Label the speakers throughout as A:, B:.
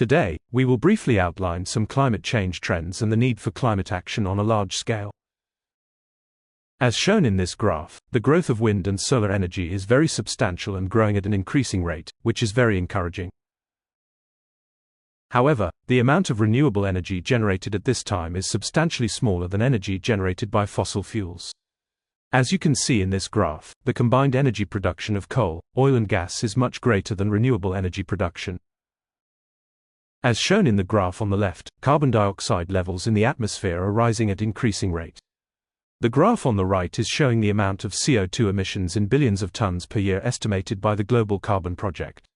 A: Today, we will briefly outline some climate change trends and the need for climate action on a large scale. As shown in this graph, the growth of wind and solar energy is very substantial and growing at an increasing rate, which is very encouraging. However, the amount of renewable energy generated at this time is substantially smaller than energy generated by fossil fuels. As you can see in this graph, the combined energy production of coal, oil and gas is much greater than renewable energy production. As shown in the graph on the left, carbon dioxide levels in the atmosphere are rising at increasing rate. The graph on the right is showing the amount of CO2 emissions in billions of tons per year estimated by the Global Carbon Project.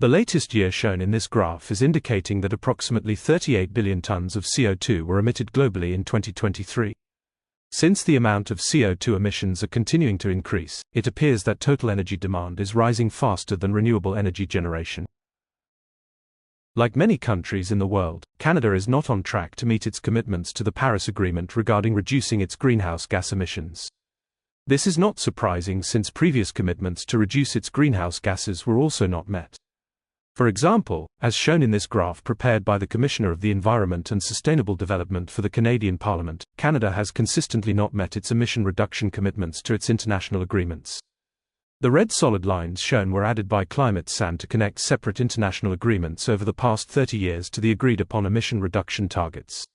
A: The latest year shown in this graph is indicating that approximately 38 billion tons of CO2 were emitted globally in 2023. Since the amount of CO2 emissions are continuing to increase, it appears that total energy demand is rising faster than renewable energy generation. Like many countries in the world, Canada is not on track to meet its commitments to the Paris Agreement regarding reducing its greenhouse gas emissions. This is not surprising since previous commitments to reduce its greenhouse gases were also not met. For example, as shown in this graph prepared by the Commissioner of the Environment and Sustainable Development for the Canadian Parliament, Canada has consistently not met its emission reduction commitments to its international agreements. The red solid lines shown were added by ClimateSAN to connect separate international agreements over the past 30 years to the agreed-upon emission reduction targets.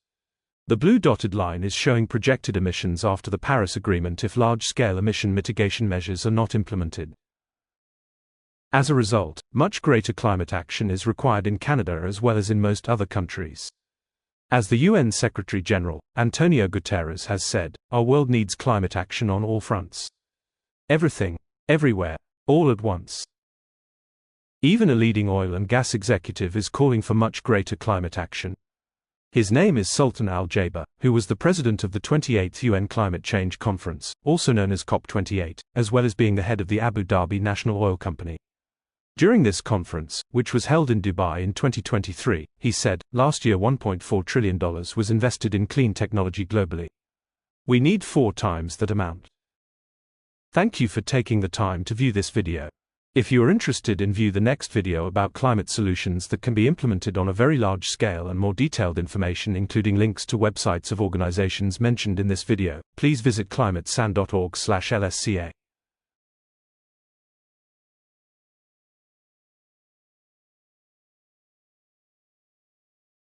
A: The blue dotted line is showing projected emissions after the Paris Agreement if large-scale emission mitigation measures are not implemented. As a result, much greater climate action is required in Canada as well as in most other countries. As the UN Secretary-General, Antonio Guterres has said, our world needs climate action on all fronts. Everything, everywhere, all at once. Even a leading oil and gas executive is calling for much greater climate action. His name is Sultan Al-Jaber, who was the president of the 28th UN Climate Change Conference, also known as COP28, as well as being the head of the Abu Dhabi National Oil Company. During this conference, which was held in Dubai in 2023, he said, last year $1.4 trillion was invested in clean technology globally. We need 4 times that amount. Thank you for taking the time to view this video. If you are interested in view the next video about climate solutions that can be implemented on a very large scale and more detailed information including links to websites of organizations mentioned in this video, please visit climatesan.org/lsca.